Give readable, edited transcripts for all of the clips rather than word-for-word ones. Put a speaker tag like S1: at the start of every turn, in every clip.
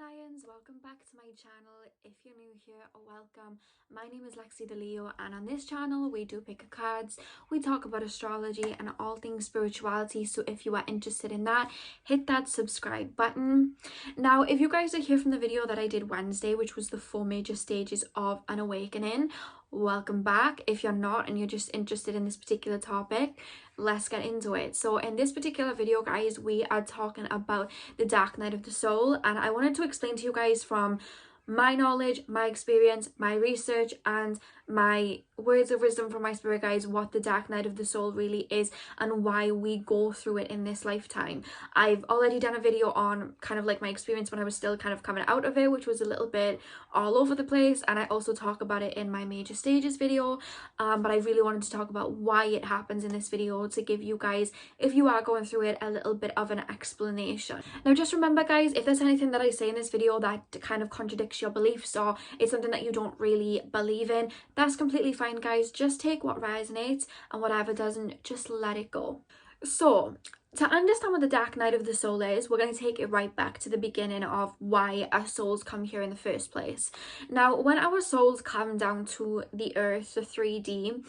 S1: Lions, welcome back to my channel. If you're new here, welcome. My name is Lexi The Leo, and on this channel we do pick cards, we talk about astrology and all things spirituality. So if you are interested in that, hit that subscribe button. Now, if you guys are here from the video that I did Wednesday, which was the 4 major stages of an awakening, welcome back. If you're not and you're just interested in this particular topic, let's get into it. So in this particular video, guys, we are talking about the dark night of the soul, and I wanted to explain to you guys from my knowledge, my experience, my research, and my words of wisdom from my spirit guides what the dark night of the soul really is and why we go through it in this lifetime. I've already done a video on kind of like my experience when I was still kind of coming out of it, which was a little bit all over the place, and I also talk about it in my major stages video, but I really wanted to talk about why it happens in this video to give you guys, if you are going through it, a little bit of an explanation. Now just remember, guys, if there's anything that I say in this video that kind of contradicts your beliefs or it's something that you don't really believe in, that's completely fine, guys. Just take what resonates, and whatever doesn't, just let it go. So to understand what the dark night of the soul is, we're going to take it right back to the beginning of why our souls come here in the first place. Now, when our souls come down to the earth, the 3D,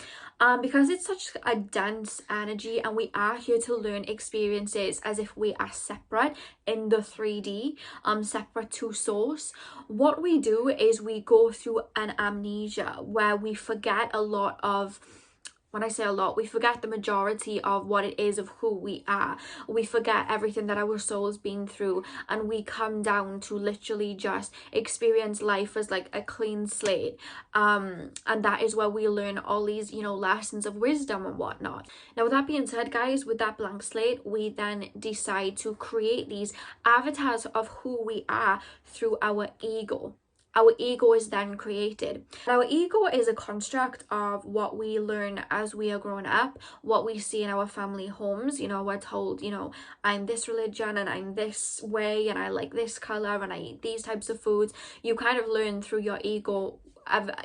S1: because it's such a dense energy and we are here to learn experiences as if we are separate in the 3D, separate to source, what we do is we go through an amnesia where we forget a lot of, when I say a lot, we forget the majority of what it is of who we are. We forget everything that our soul's been through, and we come down to literally just experience life as like a clean slate. And that is where we learn all these, lessons of wisdom and whatnot. Now, with that being said, guys, with that blank slate, we then decide to create these avatars of who we are through our ego. Our ego is then created. Our ego is a construct of what we learn as we are growing up, what we see in our family homes. We're told, I'm this religion and I'm this way and I like this color and I eat these types of foods. You kind of learn through your ego.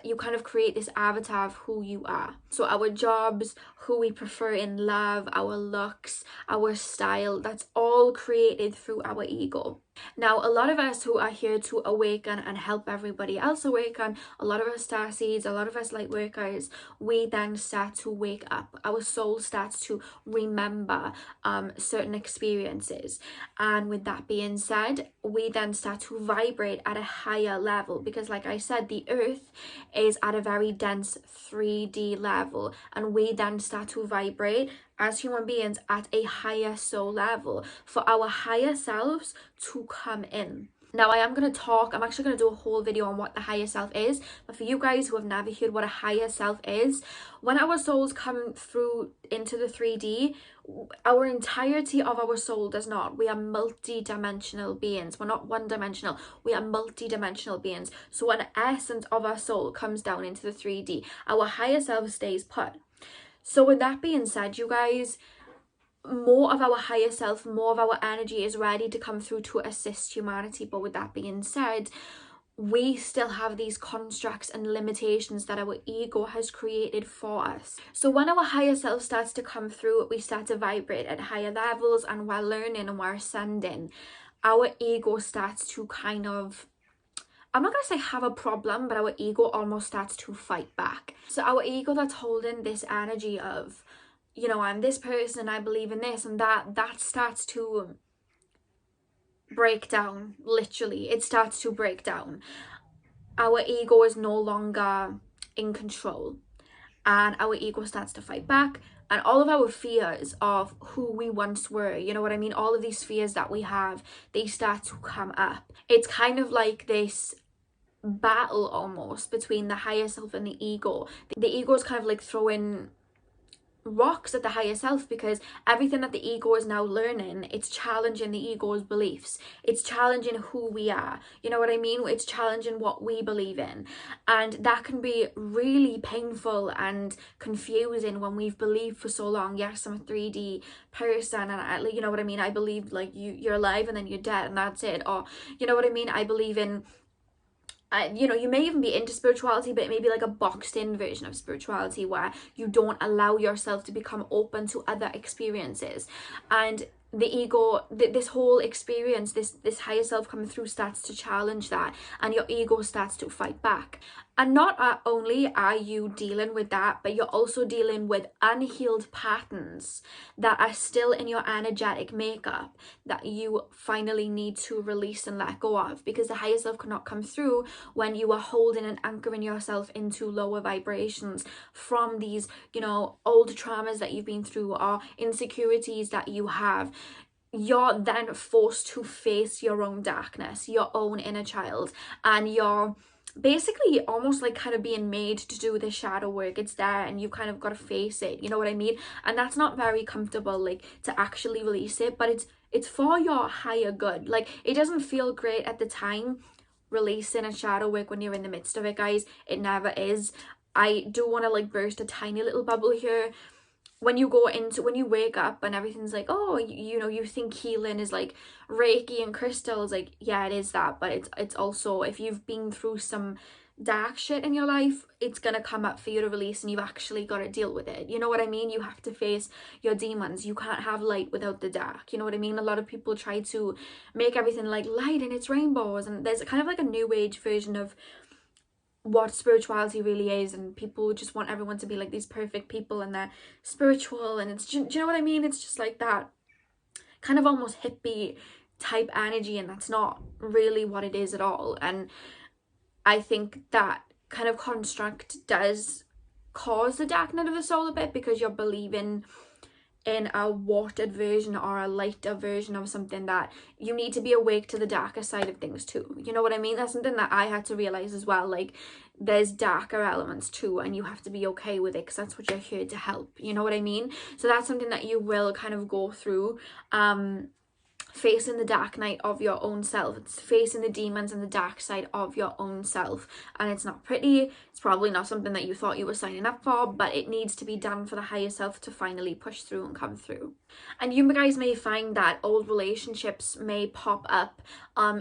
S1: You kind of create this avatar of who you are. So our jobs, who we prefer in love, our looks, our style, that's all created through our ego. Now, a lot of us who are here to awaken and help everybody else awaken, a lot of us starseeds, a lot of us light workers, we then start to wake up. Our soul starts to remember certain experiences. And with that being said, we then start to vibrate at a higher level because, like I said, the earth is at a very dense 3D level, and we then start to vibrate as human beings at a higher soul level for our higher selves to come in. Now, I'm actually going to do a whole video on what the higher self is, but for you guys who have never heard what a higher self is, when our souls come through into the 3D, our entirety of our soul does not. We are multi-dimensional beings. We're not one-dimensional. We are multi-dimensional beings. So when the essence of our soul comes down into the 3D, our higher self stays put. So with that being said, you guys, more of our higher self, more of our energy is ready to come through to assist humanity. But with that being said, we still have these constructs and limitations that our ego has created for us. So when our higher self starts to come through, we start to vibrate at higher levels, and we're learning and we're ascending. Our ego starts to kind of, I'm not going to say have a problem, but our ego almost starts to fight back. So our ego that's holding this energy of, I'm this person, I believe in this and that starts to break down. Literally, it starts to break down. Our ego is no longer in control, and our ego starts to fight back. And all of our fears of who we once were, you know what I mean? All of these fears that we have, they start to come up. It's kind of like this battle almost between the higher self and the ego. The ego is kind of like throwing rocks at the higher self because everything that the ego is now learning, it's challenging the ego's beliefs. It's challenging who we are. You know what I mean? It's challenging what we believe in. And that can be really painful and confusing when we've believed for so long, yes, I'm a 3D person and you know what I mean? I believe like you're alive and then you're dead and that's it. Or, you know what I mean? I believe in you may even be into spirituality, but it may be like a boxed in version of spirituality where you don't allow yourself to become open to other experiences. And the ego, this whole experience, this higher self coming through starts to challenge that, and your ego starts to fight back. And not only are you dealing with that, but you're also dealing with unhealed patterns that are still in your energetic makeup that you finally need to release and let go of, because the higher self cannot come through when you are holding and anchoring yourself into lower vibrations from these, you know, old traumas that you've been through or insecurities that you have. You're then forced to face your own darkness, your own inner child, and you're basically almost like kind of being made to do the shadow work. It's there and you've kind of got to face it, you know what I mean? And that's not very comfortable, like, to actually release it, but it's for your higher good. Like, it doesn't feel great at the time releasing a shadow work when you're in the midst of it, guys. It never is. I do want to like burst a tiny little bubble here. When you wake up and everything's like, oh, you know, you think healing is like Reiki and crystals, like, yeah, it is that, but it's also, if you've been through some dark shit in your life, it's gonna come up for you to release, and you've actually got to deal with it. You know what I mean? You have to face your demons. You can't have light without the dark. You know what I mean? A lot of people try to make everything like light and it's rainbows, and there's kind of like a new age version of what spirituality really is, and people just want everyone to be like these perfect people and they're spiritual, and it's, do you know what I mean? It's just like that kind of almost hippie type energy, and that's not really what it is at all. And I think that kind of construct does cause the dark night of the soul a bit, because you're believing in a watered version or a lighter version of something, that you need to be awake to the darker side of things too. You know what I mean? That's something that I had to realize as well. Like, there's darker elements too, and you have to be okay with it, because that's what you're here to help. You know what I mean? So that's something that you will kind of go through, facing the dark night of your own self. It's facing the demons and the dark side of your own self, and it's not pretty. It's probably not something that you thought you were signing up for, but it needs to be done for the higher self to finally push through and come through. And you guys may find that old relationships may pop up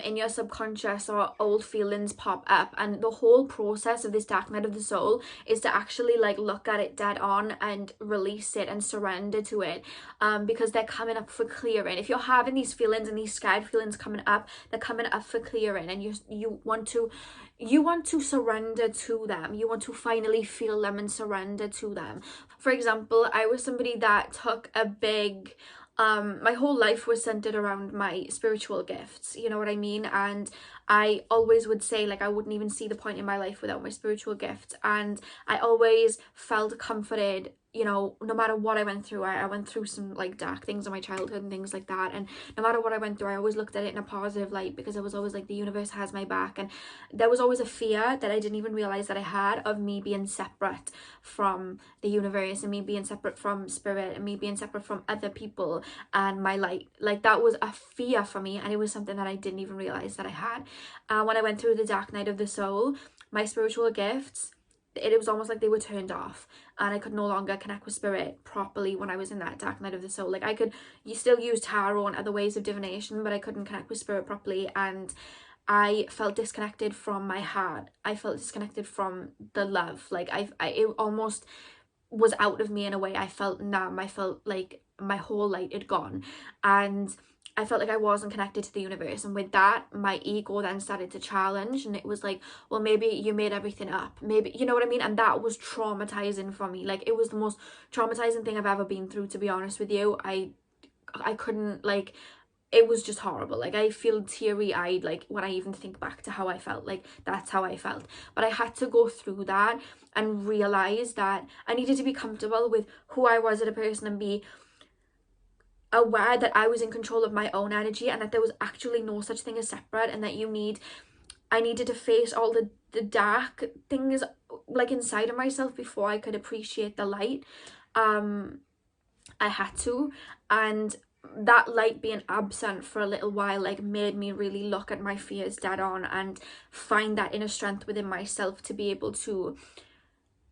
S1: in your subconscious, or old feelings pop up, and the whole process of this dark night of the soul is to actually like look at it dead on and release it and surrender to it, because they're coming up for clearing. If you're having these feelings and these scared feelings coming up, they're coming up for clearing, and you want to surrender to them. You want to finally feel them and surrender to them. For example, I was somebody that took a big my whole life was centered around my spiritual gifts, you know what I mean? And I always would say, like, I wouldn't even see the point in my life without my spiritual gifts, and I always felt comforted, you know, no matter what I went through. I went through some like dark things in my childhood and things like that, and no matter what I went through, I always looked at it in a positive light, because I was always like, the universe has my back. And there was always a fear that I didn't even realize that I had, of me being separate from the universe, and me being separate from spirit, and me being separate from other people and my light. Like, that was a fear for me, and it was something that I didn't even realize that I had. When I went through the dark night of the soul, my spiritual gifts, it was almost like they were turned off, and I could no longer connect with spirit properly when I was in that dark night of the soul. Like, you still use tarot and other ways of divination, but I couldn't connect with spirit properly, and I felt disconnected from my heart. I felt disconnected from the love. Like, it almost was out of me in a way. I felt numb. I felt like my whole light had gone, and I felt like I wasn't connected to the universe. And with that, my ego then started to challenge, and it was like, well, maybe you made everything up, maybe, you know what I mean? And that was traumatizing for me. Like, it was the most traumatizing thing I've ever been through, to be honest with you. I couldn't, like, it was just horrible. Like, I feel teary-eyed, like, when I even think back to how I felt. Like, that's how I felt. But I had to go through that and realize that I needed to be comfortable with who I was as a person, and be aware that I was in control of my own energy, and that there was actually no such thing as separate, and that I needed to face all the dark things like inside of myself before I could appreciate the light. I had to, and that light being absent for a little while like made me really look at my fears dead on, and find that inner strength within myself to be able to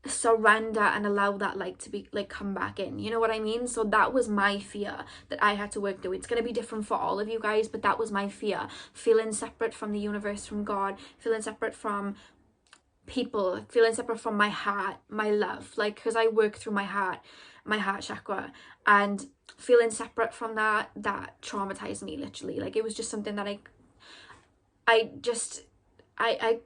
S1: surrender and allow that light to be like come back in, you know what I mean? So that was my fear that I had to work through. It's going to be different for all of you guys, but that was my fear, feeling separate from the universe, from God, feeling separate from people, feeling separate from my heart, my love, like, because I work through my heart chakra, and feeling separate from that traumatized me, literally. Like, it was just something that I just I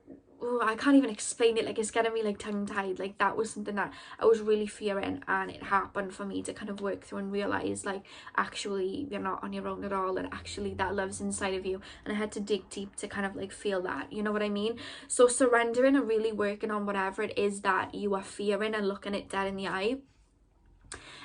S1: can't even explain it. Like, it's getting me like tongue-tied. Like, that was something that I was really fearing, and it happened for me to kind of work through and realize, like, actually you're not on your own at all, and actually that love's inside of you. And I had to dig deep to kind of like feel that, you know what I mean? So surrendering and really working on whatever it is that you are fearing and looking it dead in the eye,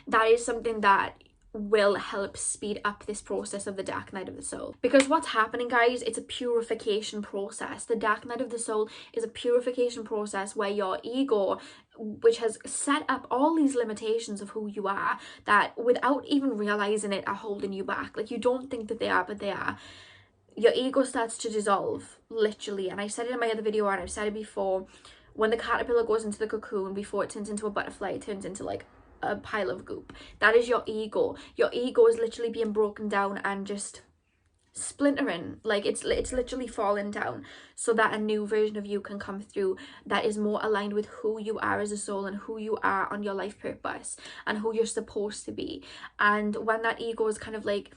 S1: that is something that will help speed up this process of the dark night of the soul. Because what's happening, guys, it's a purification process. The dark night of the soul is a purification process where your ego, which has set up all these limitations of who you are, that without even realizing it are holding you back. Like, you don't think that they are, but they are. Your ego starts to dissolve, literally. And I said it in my other video, and I've said it before, when the caterpillar goes into the cocoon, before it turns into a butterfly, it turns into like a pile of goop. That is your ego. Your ego is literally being broken down and just splintering. Like, it's literally falling down, so that a new version of you can come through that is more aligned with who you are as a soul, and who you are on your life purpose, and who you're supposed to be. And when that ego is kind of like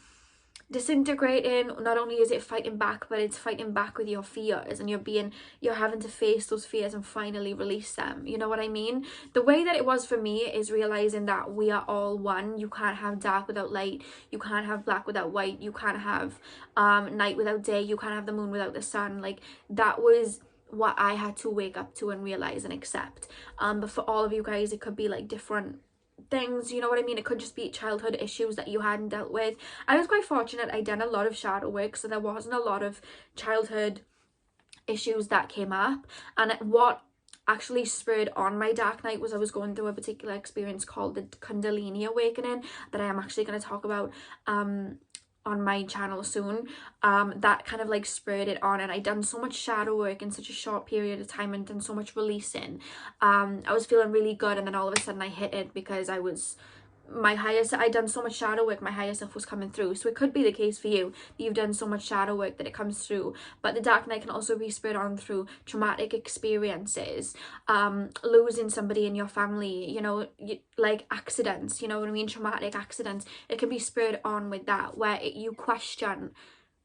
S1: disintegrating, not only is it fighting back, but it's fighting back with your fears, and you're having to face those fears and finally release them. You know what I mean? The way that it was for me is realizing that we are all one. You can't have dark without light, you can't have black without white, you can't have night without day, you can't have the moon without the sun. Like, that was what I had to wake up to and realize and accept. But for all of you guys, it could be like different things, you know what I mean? It could just be childhood issues that you hadn't dealt with. I was quite fortunate. I done a lot of shadow work, so there wasn't a lot of childhood issues that came up. And what actually spurred on my dark night was I was going through a particular experience called the Kundalini awakening, that I am actually going to talk about on my channel soon. That kind of like spurred it on, and I done so much shadow work in such a short period of time, and done so much releasing. I was feeling really good, and then all of a sudden I hit it, because I done so much shadow work, my higher self was coming through. So it could be the case for you that you've done so much shadow work that it comes through. But the dark night can also be spurred on through traumatic experiences, losing somebody in your family, you know, like accidents, you know what I mean, traumatic accidents. It can be spurred on with that, where you question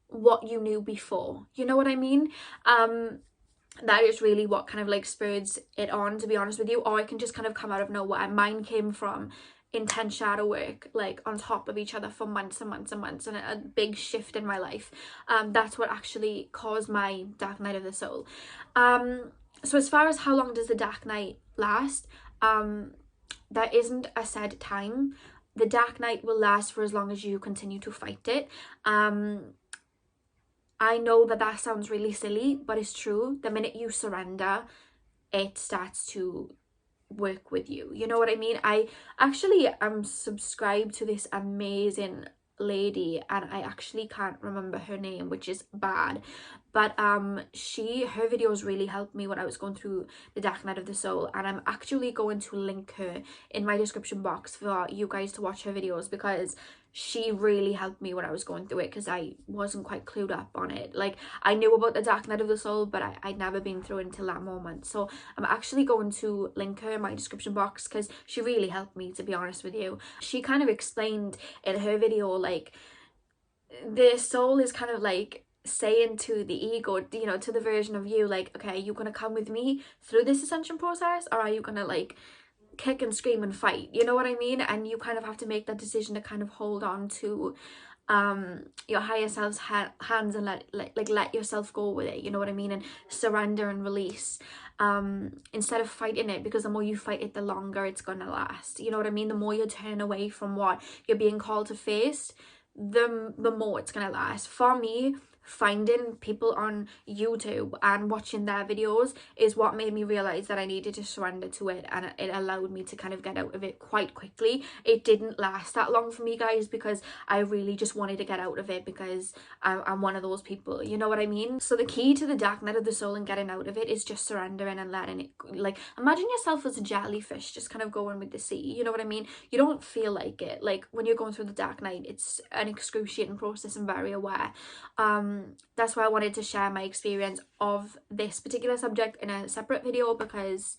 S1: what you knew before, you know what I mean? That is really what kind of like spurs it on, to be honest with you. Or it can just kind of come out of nowhere. Mine came from intense shadow work, like on top of each other for months and months and months, and a big shift in my life. That's what actually caused my dark night of the soul. So as far as how long does the dark night last, there isn't a set time. The dark night will last for as long as you continue to fight it. I know that sounds really silly, but it's true. The minute you surrender, it starts to work with you, you know what I mean? I actually am subscribed to this amazing lady, and I actually can't remember her name, which is bad, but her videos really helped me when I was going through the dark night of the soul, and I'm actually going to link her in my description box for you guys to watch her videos, because she really helped me when I was going through it, because I wasn't quite clued up on it. Like, I knew about the dark night of the soul, but I'd never been through it until that moment. So I'm actually going to link her in my description box, because she really helped me, to be honest with you. She kind of explained in her video, like, the soul is kind of like saying to the ego, you know, to the version of you, like, okay, you're gonna come with me through this ascension process, or are you gonna like kick and scream and fight, you know what I mean? And you kind of have to make that decision to kind of hold on to your higher self's hands, and let yourself go with it, you know what I mean? And surrender and release, instead of fighting it, because the more you fight it, the longer it's gonna last, you know what I mean? The more you turn away from what you're being called to face, the more it's gonna last. For me, finding people on YouTube and watching their videos is what made me realize that I needed to surrender to it, and it allowed me to kind of get out of it quite quickly. It didn't last that long for me, guys, because I really just wanted to get out of it, because I'm one of those people, you know what I mean? So the key to the dark night of the soul and getting out of it is just surrendering and letting it, like, imagine yourself as a jellyfish just kind of going with the sea, you know what I mean? You don't feel like it. Like, when you're going through the dark night, it's an excruciating process and very aware. that's why I wanted to share my experience of this particular subject in a separate video, because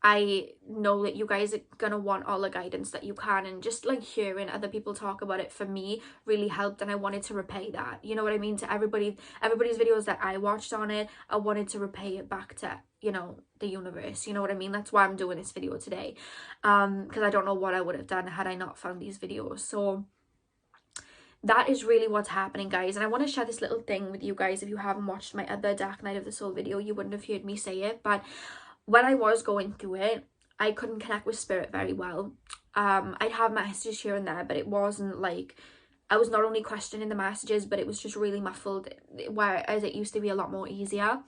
S1: I know that you guys are gonna want all the guidance that you can, and just like hearing other people talk about it for me really helped, and I wanted to repay that, you know what I mean, to everybody's videos that I watched on it. I wanted to repay it back to, you know, the universe, you know what I mean. That's why I'm doing this video today, because I don't know what I would have done had I not found these videos. So that is really what's happening, guys. And I want to share this little thing with you guys. If you haven't watched my other Dark Night of the Soul video, you wouldn't have heard me say it, but when I was going through it, I couldn't connect with spirit very well. I'd have messages here and there, but it wasn't like, I was not only questioning the messages, but it was just really muffled, whereas it used to be a lot more easier.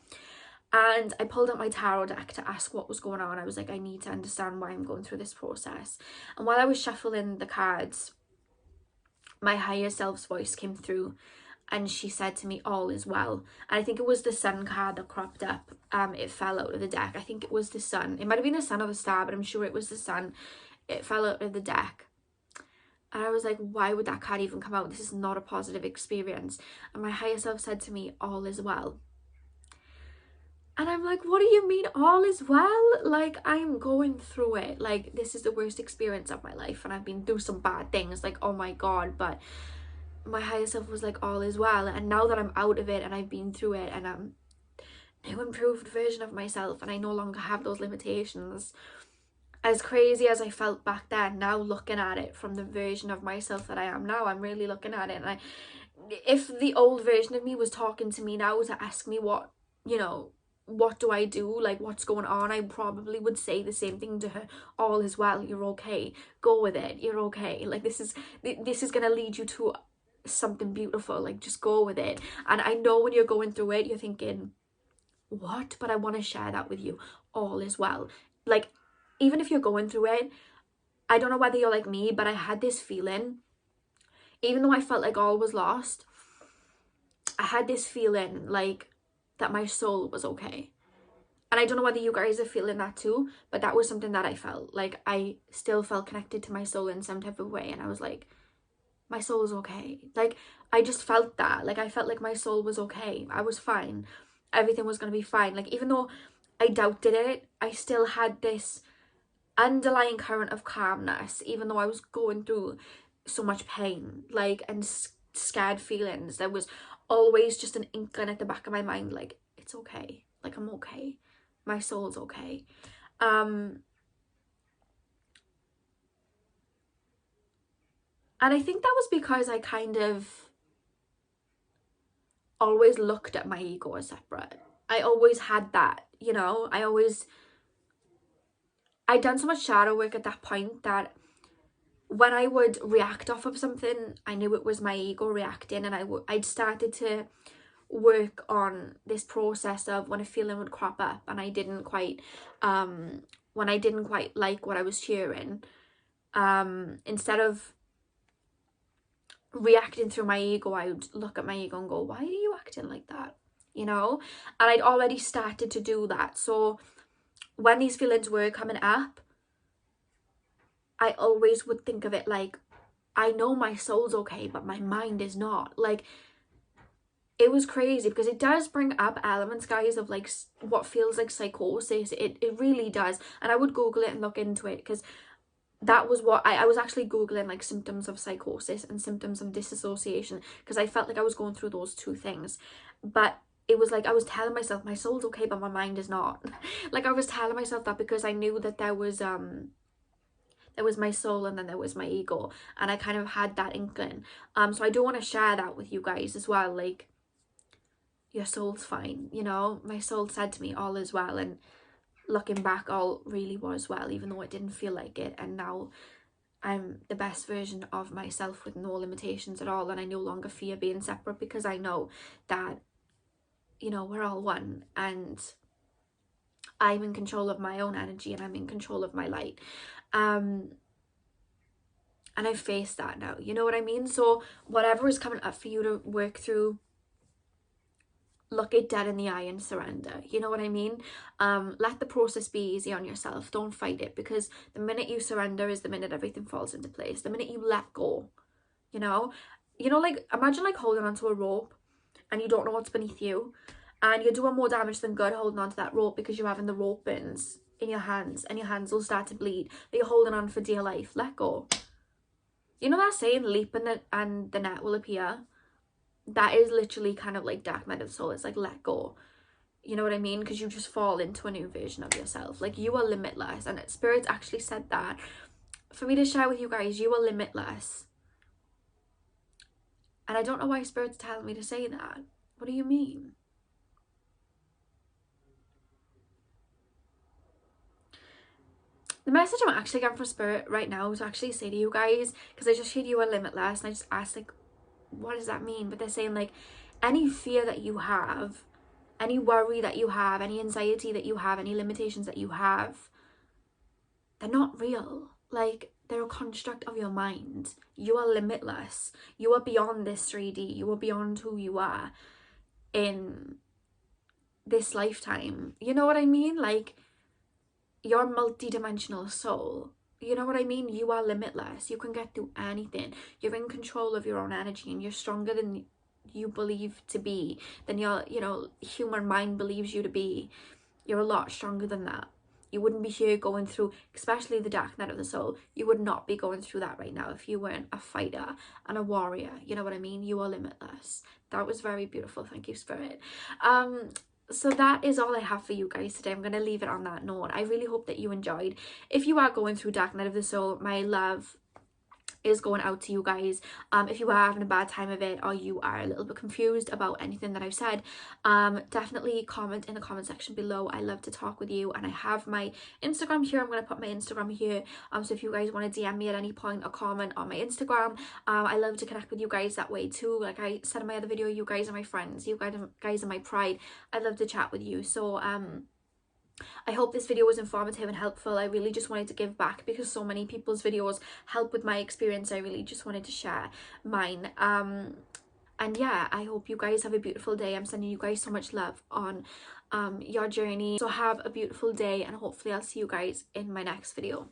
S1: And I pulled out my tarot deck to ask what was going on. I was like, I need to understand why I'm going through this process. And while I was shuffling the cards, my higher self's voice came through, and she said to me, all is well. And I think it was the sun card that cropped up. It fell out of the deck. I think it was the sun. It might have been the sun or the star, but I'm sure it was the sun. It fell out of the deck. And I was like, why would that card even come out? This is not a positive experience. And my higher self said to me, all is well. And I'm like, what do you mean all is well? Like, I'm going through it. Like, this is the worst experience of my life, and I've been through some bad things. Like, oh my God, but my higher self was like, all is well. And now that I'm out of it and I've been through it, and I'm a new improved version of myself, and I no longer have those limitations, as crazy as I felt back then, now looking at it from the version of myself that I am now, I'm really looking at it, and if the old version of me was talking to me now to ask me what, you know, what do I do, like what's going on, I probably would say the same thing to her. All is well, you're okay, go with it, you're okay. Like, this is gonna lead you to something beautiful, like just go with it. And I know when you're going through it, you're thinking, what? But I want to share that with you. All is well. Like, even if you're going through it, I don't know whether you're like me, but I had this feeling, even though I felt like all was lost, I had this feeling like that my soul was okay. And I don't know whether you guys are feeling that too, but that was something that I felt. Like, I still felt connected to my soul in some type of way, and I was like, my soul is okay. Like, I just felt that. Like, I felt like my soul was okay. I was fine. Everything was going to be fine. Like, even though I doubted it, I still had this underlying current of calmness, even though I was going through so much pain, like, and scared feelings. There was always just an inkling at the back of my mind, like, it's okay. Like, I'm okay. My soul's okay. And I think that was because I kind of always looked at my ego as separate. I always had that, you know, I'd done so much shadow work at that point that when I would react off of something, I knew it was my ego reacting, and I'd started to work on this process of when a feeling would crop up and I didn't quite, when I didn't quite like what I was hearing, instead of reacting through my ego, I would look at my ego and go, why are you acting like that, you know? And I'd already started to do that. So when these feelings were coming up, I always would think of it like, I know my soul's okay, but my mind is not. Like, it was crazy, because it does bring up elements, guys, of like what feels like psychosis. It really does. And I would Google it and look into it, because that was what I was actually Googling, like symptoms of psychosis and symptoms of disassociation, because I felt like I was going through those two things. But it was like I was telling myself my soul's okay, but my mind is not. Like, I was telling myself that because I knew that there was my soul and then there was my ego, and I kind of had that inkling. So I do want to share that with you guys as well. Like, your soul's fine, you know. My soul said to me, all is well, and looking back, all really was well, even though it didn't feel like it. And now I'm the best version of myself with no limitations at all, and I no longer fear being separate, because I know that, you know, we're all one, and I'm in control of my own energy, and I'm in control of my light. And I've faced that now, you know what I mean? So whatever is coming up for you to work through, look it dead in the eye and surrender, you know what I mean? Let the process be easy on yourself. Don't fight it, because the minute you surrender is the minute everything falls into place. The minute you let go, you know, you know, like imagine like holding onto a rope and you don't know what's beneath you, and you're doing more damage than good holding onto that rope because you're having the rope ends in your hands and your hands will start to bleed, but you're holding on for dear life. Let go. You know that saying, leap and the net will appear? That is literally kind of like dark night of the soul. It's like, let go. You know what I mean? Because you just fall into a new version of yourself. Like, you are limitless. And Spirit actually said that for me to share with you guys. You are limitless. And I don't know why Spirit's telling me to say that. What do you mean? The message I'm actually getting from Spirit right now is to actually say to you guys, because I just heard you are limitless, and I just asked, like, what does that mean? But they're saying, like, any fear that you have, any worry that you have, any anxiety that you have, any limitations that you have, they're not real. Like, they're a construct of your mind. You are limitless. You are beyond this 3D. You are beyond who you are in this lifetime. You know what I mean? Like, you're a multi-dimensional soul. You know what I mean? You are limitless. You can get through anything. You're in control of your own energy, and you're stronger than you believe to be, than your, you know, human mind believes you to be. You're a lot stronger than that. You wouldn't be here going through, especially the dark night of the soul. You would not be going through that right now if you weren't a fighter and a warrior. You know what I mean? You are limitless. That was very beautiful. Thank you, Spirit. So that is all I have for you guys today. I'm going to leave it on that note. I really hope that you enjoyed. If you are going through dark night of the soul, my love is going out to you guys. If you are having a bad time of it, or you are a little bit confused about anything that I've said, definitely comment in the comment section below. I love to talk with you, and I have my Instagram here. I'm going to put my Instagram here, so if you guys want to DM me at any point or comment on my Instagram, I love to connect with you guys that way too. Like I said in my other video, you guys are my friends, you guys are my pride. I love to chat with you. So I hope this video was informative and helpful. I really just wanted to give back because so many people's videos help with my experience. I really just wanted to share mine. And yeah, I hope you guys have a beautiful day. I'm sending you guys so much love on your journey. So have a beautiful day, and hopefully I'll see you guys in my next video.